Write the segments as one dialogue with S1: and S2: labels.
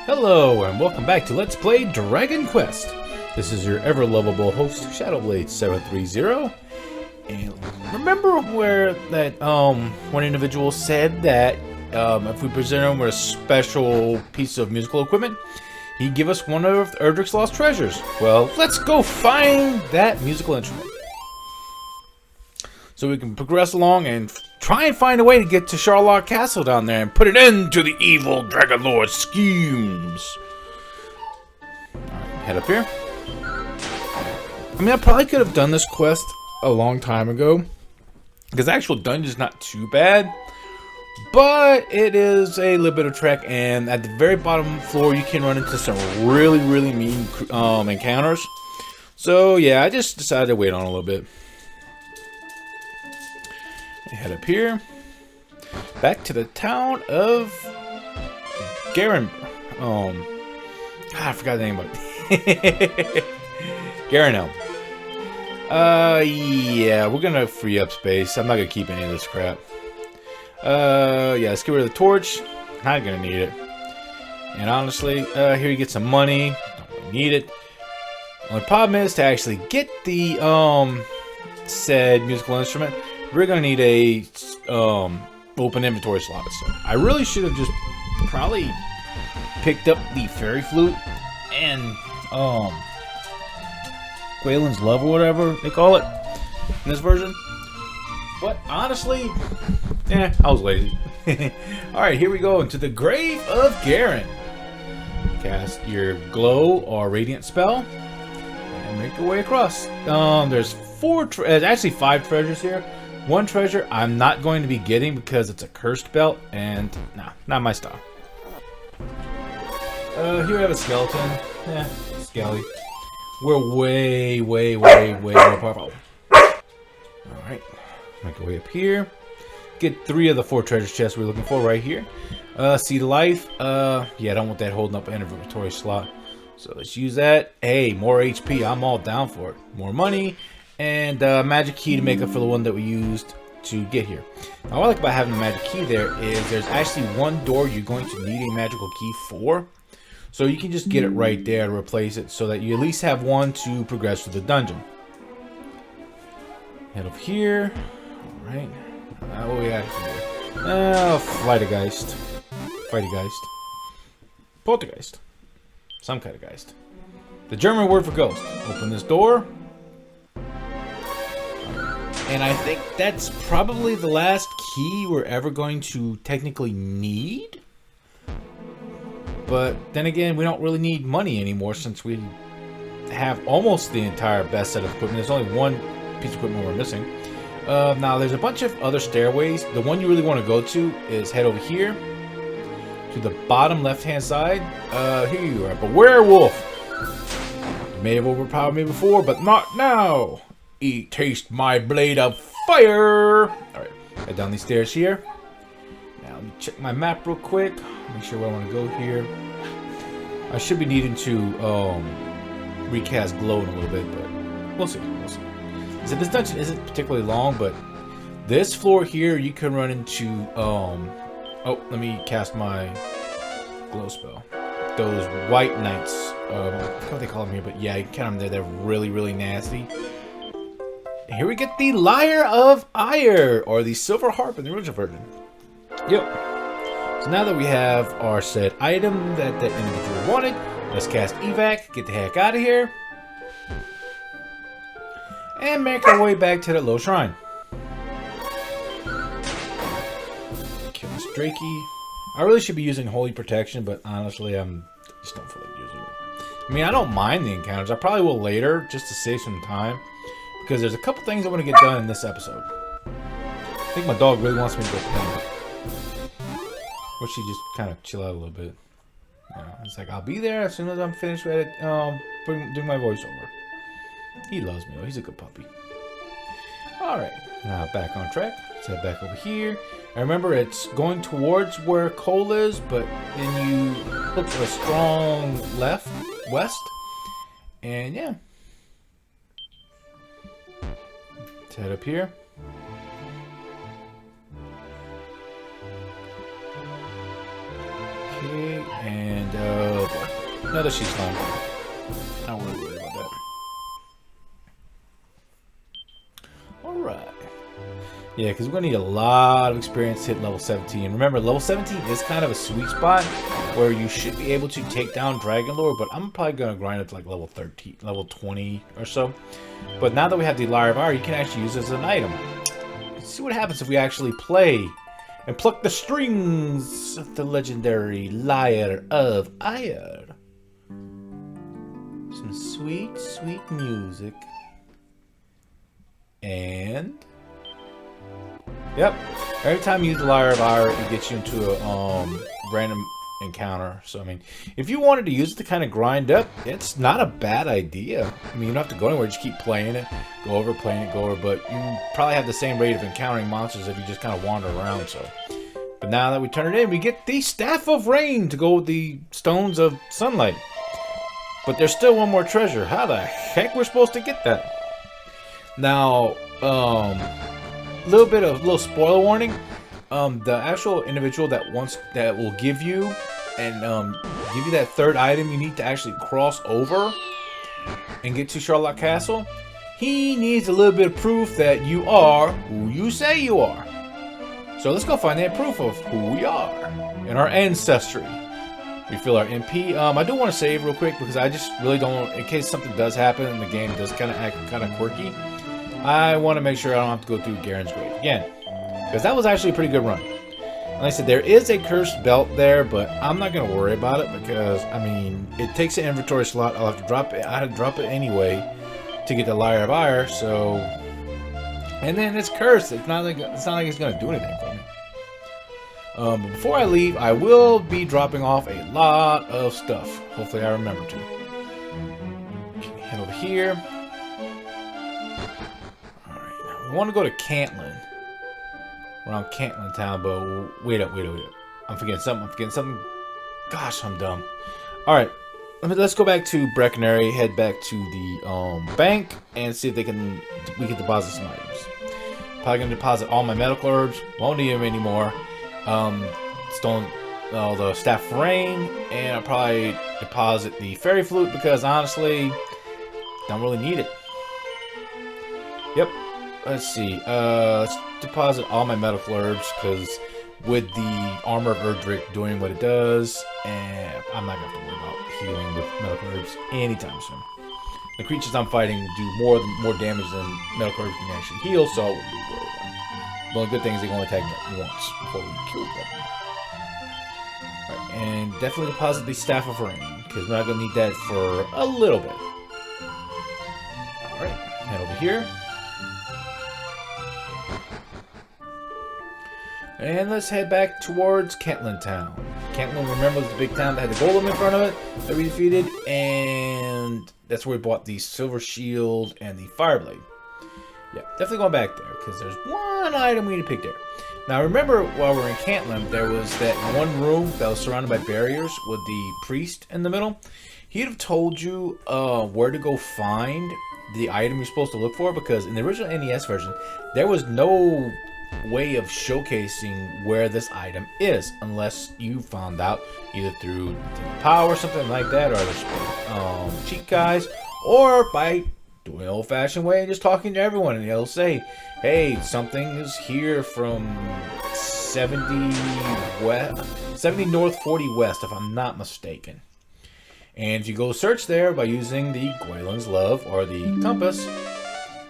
S1: Hello, and welcome back to Let's Play Dragon Quest. This is your ever-lovable host, Shadowblade730. And remember where that one individual said that if we present him with a special piece of musical equipment, he'd give us one of Erdrick's lost treasures. Well, let's go find that musical instrument, so we can progress along and try and find a way to get to Charlotte Castle down there and put an end to the evil Dragon Lord's schemes. Alright, head up here. I mean, I probably could have done this quest a long time ago, because the actual dungeon's not too bad, but it is a little bit of trek, and at the very bottom floor you can run into some really mean encounters. So yeah, I just decided to wait on a little bit. Head up here, back to the town of Garin. God, I forgot the name of it. Garin. Yeah, we're gonna free up space. I'm not gonna keep any of this crap. Yeah, let's get rid of the torch. Not gonna need it. And honestly, here you get some money. Don't really need it. Only problem is to actually get the said musical instrument, we're gonna need a open inventory slot. So I really should have just probably picked up the fairy flute and Quaylen's Love or whatever they call it in this version. But honestly, I was lazy. Alright, here we go into the grave of Garin. Cast your glow or radiant spell and make your way across. There's actually 5 treasures here. One treasure I'm not going to be getting because it's a cursed belt, and nah, not my style. Here we have a skeleton. Skelly. We're way more powerful. Alright, make our way up here. Get 3 of the 4 treasure chests we're looking for right here. Seed of Life. Yeah, I don't want that holding up an inventory slot. So let's use that. Hey, more HP. I'm all down for it. More money. And magic key to make up for the one that we used to get here. Now, what I like about having the magic key there is there's actually one door you're going to need a magical key for. So you can just get it right there to replace it, so that you at least have one to progress through the dungeon. Head up here. Alright. What we got here? Flightergeist. Fightergeist. Poltergeist. Some kind of geist. The German word for ghost. Open this door. And I think that's probably the last key we're ever going to technically need. But then again, we don't really need money anymore since we have almost the entire best set of equipment. There's only one piece of equipment we're missing. Now, there's a bunch of other stairways. The one you really want to go to is head over here to the bottom left-hand side. Here you are, but werewolf. You may have overpowered me before, but not now. Taste my blade of fire. Alright, head down these stairs here. Now let me check my map real quick. Make sure where I want to go here. I should be needing to recast glow in a little bit, but we'll see. So this dungeon isn't particularly long, but this floor here you can run into oh, let me cast my glow spell. Those white knights, I don't know what they call them here, but yeah, you can count them there. They're really nasty. Here we get the Lyre of Ire, or the Silver Harp in the original version. Yep. So now that we have our said item that that individual wanted, let's cast Evac, get the heck out of here, and make our way back to that low shrine. Kill this Drakey. I really should be using Holy Protection, but honestly, I'm just don't feel like using it. I mean, I don't mind the encounters. I probably will later, just to save some time. Because there's a couple things I want to get done in this episode. I think my dog really wants me to go play. Or she just kind of chill out a little bit. It's like, I'll be there as soon as I'm finished with it, doing my voiceover. He loves me though, he's a good puppy. Alright, now back on track. Let's head back over here. I remember it's going towards where Cole is, but then you look for a strong west. And yeah. Let's head up here. Okay, and Another sheep slime. I don't really worry about that. Alright. Yeah, because we're going to need a lot of experience to hit level 17. Remember, level 17 is kind of a sweet spot where you should be able to take down Dragon Lord, but I'm probably going to grind it to like level 13, level 20 or so. But now that we have the Lyre of Ire, you can actually use it as an item. Let's see what happens if we actually play and pluck the strings of the legendary Lyre of Ire. Some sweet, sweet music. And... yep. Every time you use the Lyre of Ire, it gets you into a random encounter. So, I mean, if you wanted to use it to kind of grind up, it's not a bad idea. I mean, you don't have to go anywhere. Just keep playing it. Go over, playing it, go over. But you probably have the same rate of encountering monsters if you just kind of wander around, so. But now that we turn it in, we get the Staff of Rain to go with the Stones of Sunlight. But there's still one more treasure. How the heck we're supposed to get that? Now, little spoiler warning. The actual individual that will give you that third item you need to actually cross over and get to Charlotte Castle, he needs a little bit of proof that you are who you say you are. So let's go find that proof of who we are and our ancestry. Refill our MP. I do want to save real quick because I just really don't, in case something does happen and the game does kind of act kind of quirky, I want to make sure I don't have to go through Garin's grave again. Because that was actually a pretty good run. Like I said, there is a cursed belt there, but I'm not going to worry about it because, I mean, it takes an inventory slot. I'll have to drop it. I had to drop it anyway to get the Lyre of Ire, so... and then it's cursed. It's not like it's going to do anything for me. But before I leave, I will be dropping off a lot of stuff. Hopefully I remember to. Okay, head over here. Alright, now we want to go to Cantlin. Around Cantlin Town, but wait up. I'm forgetting something. Gosh, I'm dumb. Alright, let's go back to Breckenary, head back to the bank, and see if we can deposit some items. Probably going to deposit all my medical herbs. Won't need them anymore. The Staff of Rain, and I'll probably deposit the Fairy Flute because honestly, don't really need it. Yep. Let's see. Let's deposit all my medical herbs because with the armor of Erdrick doing what it does, and I'm not gonna have to worry about healing with medical herbs anytime soon. The creatures I'm fighting do more damage than medical herbs can actually heal, so I wouldn't be worried about it. The only good thing is they can only attack them once before we kill them. Right, and definitely deposit the Staff of Rain because we're not gonna need that for a little bit. All right, head over here. And let's head back towards Cantlin Town. Cantlin, remember, was the big town that had the golem in front of it that we defeated, and that's where we bought the Silver Shield and the Fireblade. Yeah, definitely going back there, because there's one item we need to pick there. Now, remember, while we're in Cantlin, there was that one room that was surrounded by barriers with the priest in the middle. He'd have told you where to go find the item you're supposed to look for, because in the original NES version, there was no way of showcasing where this item is unless you found out either through power or something like that, or other cheat guys, or by doing an old-fashioned way and just talking to everyone, and they'll say, hey, something is here from 70 north 40 west, if I'm not mistaken. And if you go search there by using the Gwaelin's Love or the compass,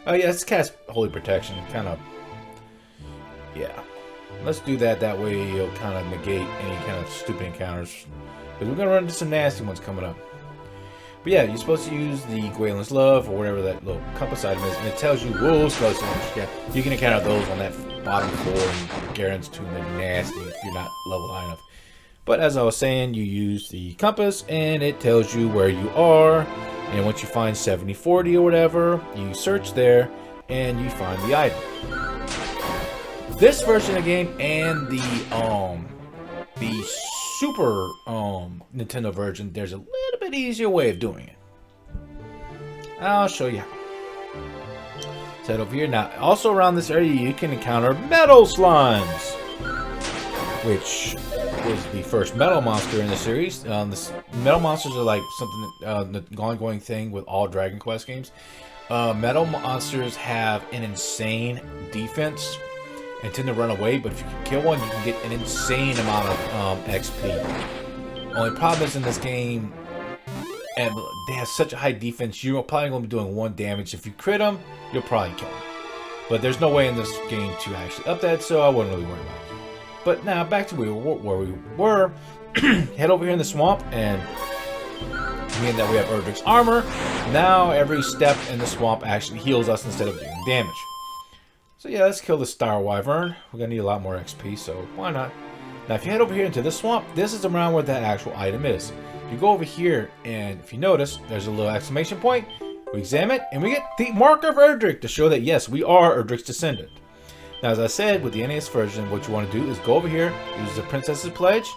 S1: oh yeah, it's cast Holy Protection, kind of. Yeah, let's do that. That way it'll kind of negate any kind of stupid encounters. Because we're going to run into some nasty ones coming up. But yeah, you're supposed to use the Gwaelin's Love or whatever that little compass item is. And it tells you wolves, skeletons. Yeah, you can encounter those on that bottom floor in Garin's tomb. They're nasty if you're not level high enough. But as I was saying, you use the compass and it tells you where you are. And once you find 7040 or whatever, you search there and you find the item. This version of the game and the Super Nintendo version, there's a little bit easier way of doing it. I'll show you how. Let's head over here. Now, also around this area, you can encounter metal slimes, which was the first metal monster in the series. Metal monsters are like something, the ongoing thing with all Dragon Quest games. Metal monsters have an insane defense and tend to run away, but if you can kill one, you can get an insane amount of XP. Only problem is in this game, and they have such a high defense, you're probably going to be doing 1 damage. If you crit them, you'll probably kill them. But there's no way in this game to actually up that, so I wouldn't really worry about it. But now, back to where we were. Head over here in the swamp, and being that we have Erdrick's armor, now every step in the swamp actually heals us instead of doing damage. So yeah, let's kill the Star Wyvern. We're going to need a lot more XP, so why not? Now, if you head over here into this swamp, this is around where that actual item is. You go over here, and if you notice, there's a little exclamation point. We examine it, and we get the mark of Erdrick to show that, yes, we are Erdrick's descendant. Now, as I said, with the NES version, what you want to do is go over here, use the Princess's Pledge,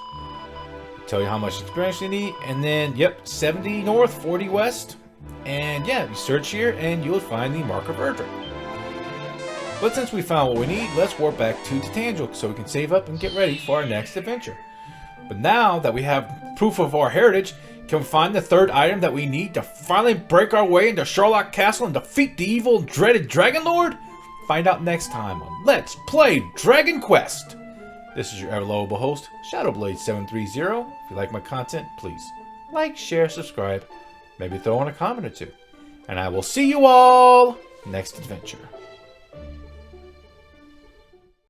S1: tell you how much experience you need, and then, yep, 70 north, 40 west, and yeah, you search here, and you'll find the mark of Erdrick. But since we found what we need, let's warp back to Tangel so we can save up and get ready for our next adventure. But now that we have proof of our heritage, can we find the 3rd item that we need to finally break our way into Sherlock Castle and defeat the evil, dreaded Dragon Lord? Find out next time on Let's Play Dragon Quest. This is your ever-lovable host, Shadowblade730. If you like my content, please like, share, subscribe, maybe throw in a comment or two. And I will see you all next adventure.